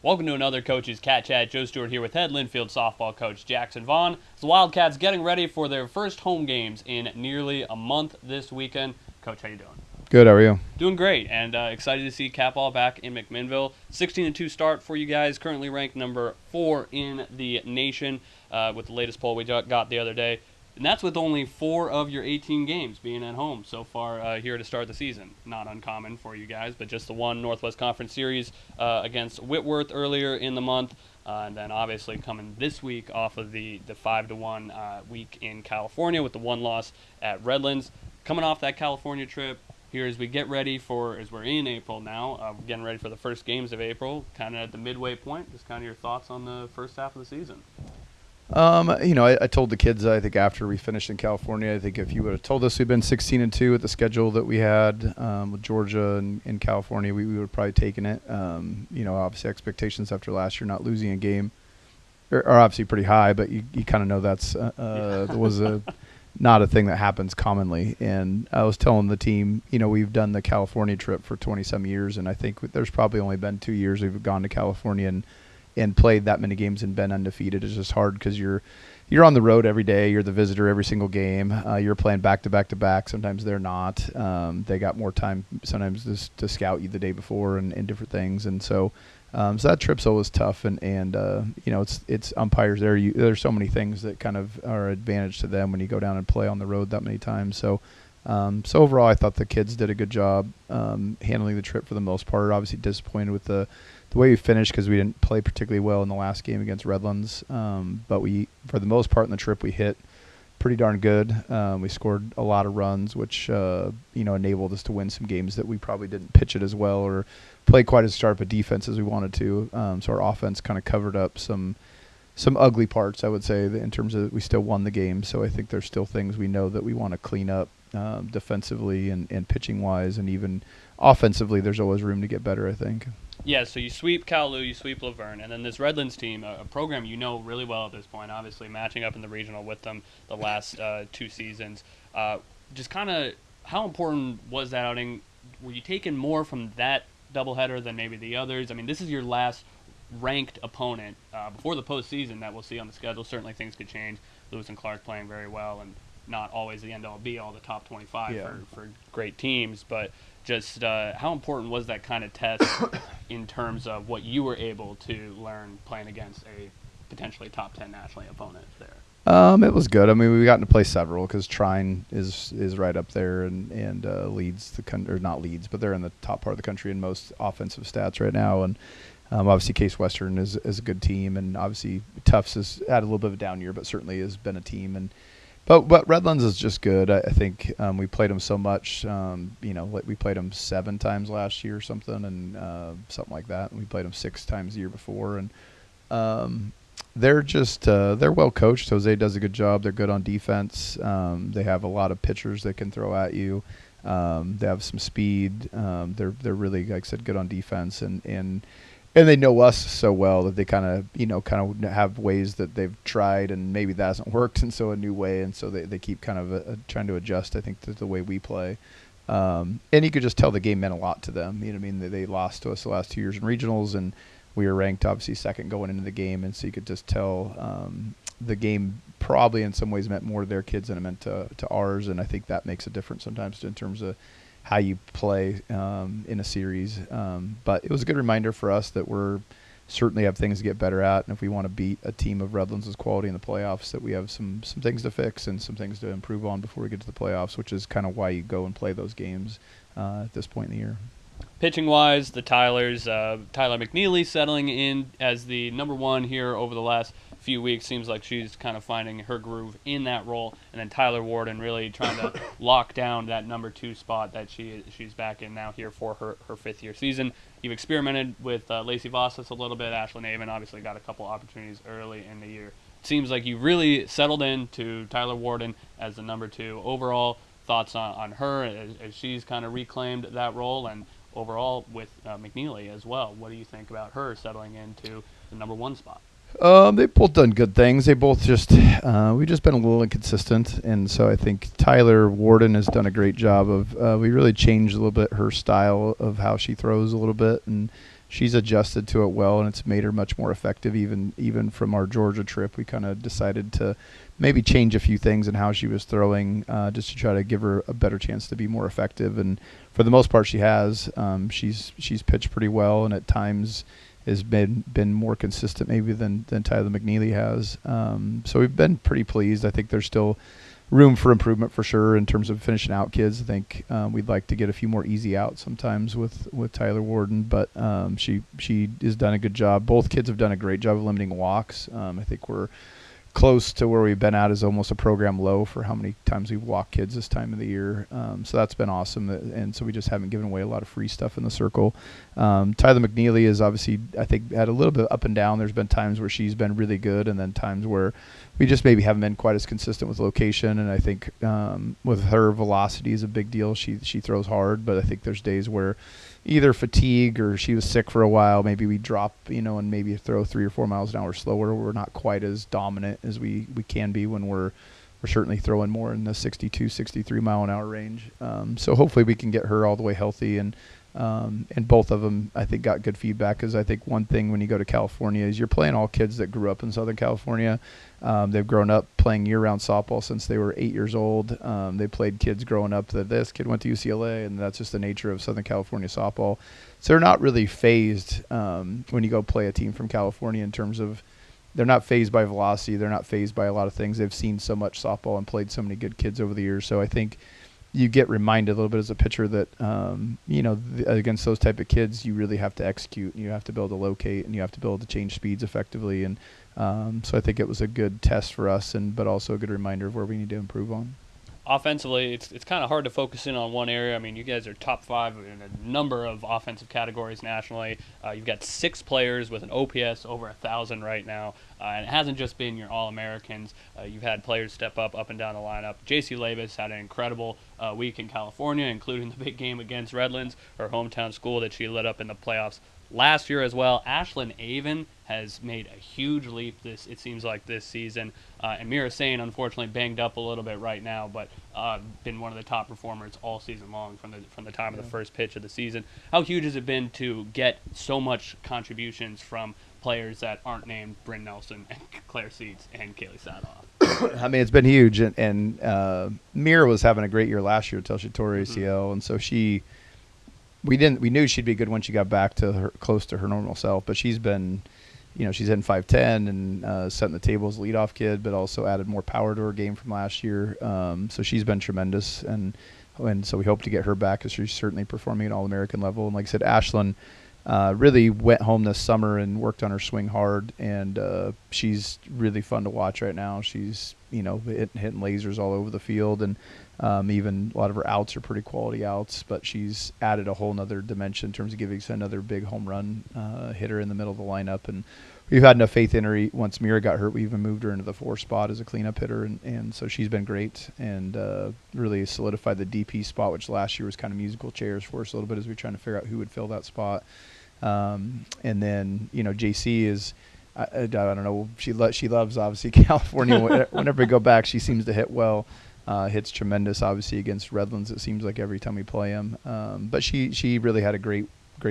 Welcome to another Coach's CatChat. Joe Stewart here with head Linfield softball coach Jackson Vaughn. The Wildcats getting ready for their first home games in nearly a month this weekend. Coach, how you doing? Good, how are you? Doing great, and excited to see Cat Ball back in McMinnville. 16-2 start for you guys, currently ranked number 4 in the nation with the latest poll we got the other day. And that's with only 4 of your 18 games being at home so far here to start the season. Not uncommon for you guys, but just the one Northwest Conference Series against Whitworth earlier in the month. And then obviously coming this week off of the 5-1 week in California with the one loss at Redlands. Coming off that California trip, here as we get ready as we're in April now, we're getting ready for the first games of April, kind of at the midway point. Just kind of your thoughts on the first half of the season. I told the kids, I think after we finished in California, I think if you would have told us we'd been 16-2 with the schedule that we had with Georgia and California, we would have probably taken it. Obviously expectations after last year not losing a game are obviously pretty high, but you kind of know that's not a thing that happens commonly. And I was telling the team, we've done the California trip for 20-some years, and I think there's probably only been 2 years we've gone to California and played that many games and been undefeated. It's just hard because you're on the road every day. You're the visitor every single game. You're playing back-to-back-to-back. Sometimes they're not. They got more time sometimes to scout you the day before and different things. And so that trip's always tough. And it's umpires there. There's so many things that kind of are an advantage to them when you go down and play on the road that many times. So overall, I thought the kids did a good job handling the trip for the most part. Obviously disappointed with the way we finished because we didn't play particularly well in the last game against Redlands. But we, for the most part in the trip, we hit pretty darn good. We scored a lot of runs, which enabled us to win some games that we probably didn't pitch it as well or play quite as sharp a defense as we wanted to. So our offense kind of covered up some ugly parts, I would say, in terms of we still won the game. So I think there's still things we know that we want to clean up defensively and pitching-wise, and even offensively there's always room to get better, I think. Yeah, so you sweep Kowloon, you sweep Laverne, and then this Redlands team, a program you know really well at this point, obviously matching up in the regional with them the last 2 seasons. Just kind of how important was that outing? Were you taking more from that doubleheader than maybe the others? I mean, this is your last ranked opponent before the postseason that we'll see on the schedule. Certainly things could change. Lewis and Clark playing very well and not always the end-all be-all, the top 25 for great teams, but just how important was that kind of test in terms of what you were able to learn playing against a potentially top 10 nationally opponent there? It was good. I mean, we got to play several because Trine is right up there and leads the country, or not leads, but they're in the top part of the country in most offensive stats right now. And obviously Case Western is a good team, and obviously Tufts has had a little bit of a down year, but certainly has been a team. But Redlands is just good. I think we played them so much. We played them 7 times last year or something, and something like that. And we played them 6 times the year before, and they're just they're well coached. Jose does a good job. They're good on defense. They have a lot of pitchers they can throw at you. They have some speed. They're really, like I said, good on defense, and they know us so well that they kind of have ways that they've tried and maybe that hasn't worked, and so a new way, and so they keep kind of trying to adjust, I think, to the way we play. And you could just tell the game meant a lot to them. You know what I mean? They lost to us the last 2 years in regionals, and we were ranked obviously second going into the game, and so you could just tell the game probably in some ways meant more to their kids than it meant to ours, and I think that makes a difference sometimes in terms of how you play in a series. But it was a good reminder for us that we're certainly have things to get better at, and if we want to beat a team of Redlands' quality in the playoffs, that we have some things to fix and some things to improve on before we get to the playoffs, which is kind of why you go and play those games at this point in the year. Pitching-wise, the Tylers, Tyler McNeely settling in as the number 1 here over the last few weeks. Seems like she's kind of finding her groove in that role. And then Tyler Warden really trying to lock down that number 2 spot that she's back in now here for her 5th-year season. You've experimented with Lacey Vossas a little bit. Ashlyn Avon obviously got a couple opportunities early in the year. It seems like you really settled in to Tyler Warden as the number 2 overall. Thoughts on her as she's kind of reclaimed that role, and overall with McNeely as well. What do you think about her settling into the number 1 spot? They've both done good things. They both we've just been a little inconsistent, and so I think Tyler Warden has done a great job of we really changed a little bit her style of how she throws a little bit, and she's adjusted to it well, and it's made her much more effective. Even from our Georgia trip, we kind of decided to maybe change a few things in how she was throwing, just to try to give her a better chance to be more effective. And for the most part, she has. She's pitched pretty well, and at times has been more consistent maybe than Tyler McNeely has. So we've been pretty pleased. I think there's still room for improvement for sure in terms of finishing out kids. I think we'd like to get a few more easy outs sometimes with Tyler Warden, but she has done a good job. Both kids have done a great job of limiting walks. I think we're close to where we've been at is almost a program low for how many times we've walked kids this time of the year. So that's been awesome. And so we just haven't given away a lot of free stuff in the circle. Tyler McNeely is obviously, I think, had a little bit up and down. There's been times where she's been really good and then times where we just maybe haven't been quite as consistent with location. And I think with her, velocity is a big deal. She throws hard, but I think there's days where either fatigue or she was sick for a while, maybe we drop, and maybe throw 3 or 4 miles an hour slower. We're not quite as dominant as we can be when we're certainly throwing more in the 62, 63 mile an hour range. So hopefully we can get her all the way healthy. And both of them, I think, got good feedback, because I think one thing when you go to California is you're playing all kids that grew up in Southern California. They've grown up playing year-round softball since they were 8 years old. They played kids growing up that this kid went to UCLA, and that's just the nature of Southern California softball. So they're not really phased when you go play a team from California in terms of they're not phased by velocity. They're not phased by a lot of things. They've seen so much softball and played so many good kids over the years. So I think you get reminded a little bit as a pitcher that, against those type of kids, you really have to execute, and you have to be able to locate, and you have to be able to change speeds effectively. And so I think it was a good test for us, but also a good reminder of where we need to improve on. Offensively, it's kind of hard to focus in on one area. I mean, you guys are top 5 in a number of offensive categories nationally. You've got 6 players with an OPS over 1,000 right now, and it hasn't just been your All-Americans. You've had players step up and down the lineup. J.C. Levis had an incredible week in California, including the big game against Redlands, her hometown school that she lit up in the playoffs last year as well. Ashlyn Avon has made a huge leap it seems like this season. And Mira Sane, unfortunately, banged up a little bit right now, but been one of the top performers all season long from the time of the first pitch of the season. How huge has it been to get so much contributions from players that aren't named Bryn Nelson and Claire Seats and Kaylee Sadoff? I mean, it's been huge, and Mira was having a great year last year until she tore ACL, and so we knew she'd be good when she got back to her close to her normal self, but she's been, she's hitting 5'10" and setting the table as a leadoff kid, but also added more power to her game from last year. So she's been tremendous, and so we hope to get her back, because she's certainly performing at All-American level. And like I said, Ashlyn really went home this summer and worked on her swing hard, and she's really fun to watch right now. She's hitting lasers all over the field, and even a lot of her outs are pretty quality outs, but she's added a whole nother dimension in terms of giving us another big home run hitter in the middle of the lineup. And we've had enough faith in her. Once Mira got hurt, we even moved her into the 4 spot as a cleanup hitter, and so she's been great, and really solidified the DP spot, which last year was kind of musical chairs for us a little bit as we were trying to figure out who would fill that spot. And then JC is, I don't know, she loves obviously California. Whenever we go back, she seems to hit well. Hits tremendous, obviously, against Redlands, it seems like, every time we play him. But she really had a great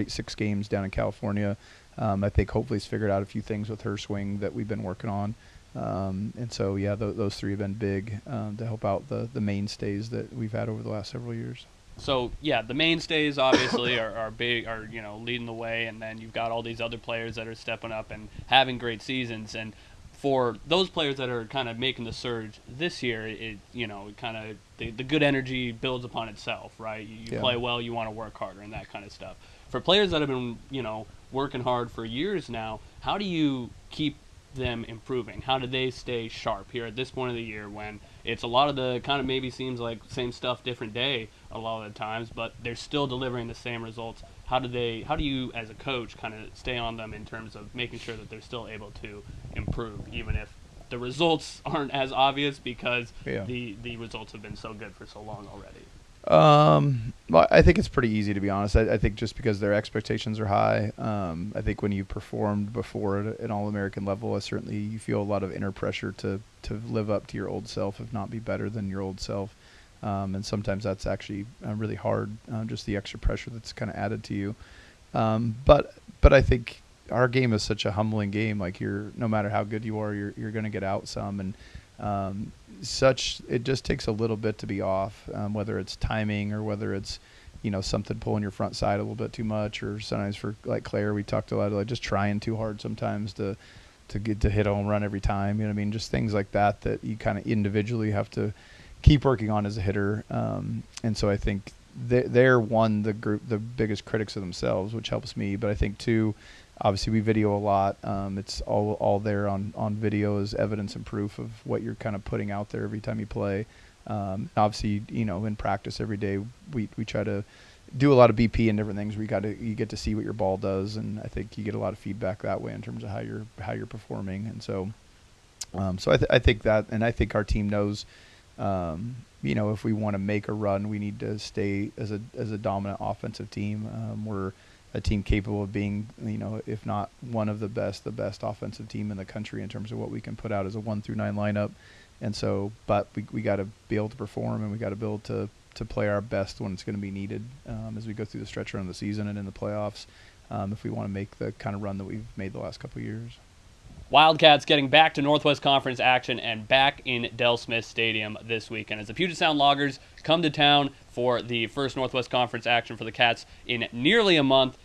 6 games down in California. I think hopefully he's figured out a few things with her swing that we've been working on. And so, yeah, those 3 have been big to help out the mainstays that we've had over the last several years. So, yeah, the mainstays obviously are big, leading the way, and then you've got all these other players that are stepping up and having great seasons. And for those players that are kind of making the surge this year, the good energy builds upon itself, right? You play well, you want to work harder, and that kind of stuff. For players that have been, working hard for years now, how do you keep them improving? How do they stay sharp here at this point of the year when it's a lot of the kind of maybe seems like same stuff, different day a lot of the times, but they're still delivering the same results? How do you as a coach kind of stay on them in terms of making sure that they're still able to improve, even if the results aren't as obvious because the results have been so good for so long already? Well, I think it's pretty easy, to be honest. I think just because their expectations are high. I think when you performed before at an All-American level, certainly you feel a lot of inner pressure to live up to your old self, if not be better than your old self. And sometimes that's actually really hard, just the extra pressure that's kind of added to you. But But I think our game is such a humbling game. Like no matter how good you are, you're going to get out some, and it just takes a little bit to be off, whether it's timing or whether it's something pulling your front side a little bit too much, or sometimes for like Claire, we talked a lot of like just trying too hard sometimes to get to hit a home run every time. You know what I mean? Just things like that you kind of individually have to keep working on as a hitter. And so I think they're one, the biggest critics of themselves, which helps me. But I think two, obviously we video a lot. It's all there on video as evidence and proof of what you're kind of putting out there every time you play. Obviously, in practice every day, we try to do a lot of BP and different things where you get to see what your ball does, and I think you get a lot of feedback that way in terms of how you're performing. And so, I think that, and I think our team knows, if we want to make a run, we need to stay as a dominant offensive team. We're a team capable of being, if not one of the best offensive team in the country in terms of what we can put out as a 1 through 9 lineup. And so, but we got to be able to perform, and we got to be able to play our best when it's going to be needed as we go through the stretch run of the season and in the playoffs, if we want to make the kind of run that we've made the last couple of years. Wildcats getting back to Northwest Conference action and back in Del Smith Stadium this weekend as the Puget Sound Loggers come to town for the first Northwest Conference action for the Cats in nearly a month.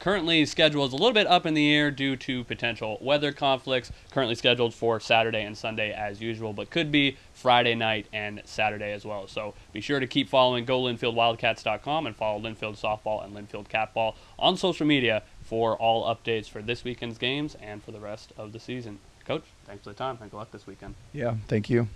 Currently, schedule is a little bit up in the air due to potential weather conflicts. Currently scheduled for Saturday and Sunday as usual, but could be Friday night and Saturday as well. So be sure to keep following GoLinfieldWildcats.com and follow Linfield Softball and Linfield Catball on social media for all updates for this weekend's games and for the rest of the season. Coach, thanks for the time. Good luck this weekend. Yeah, thank you.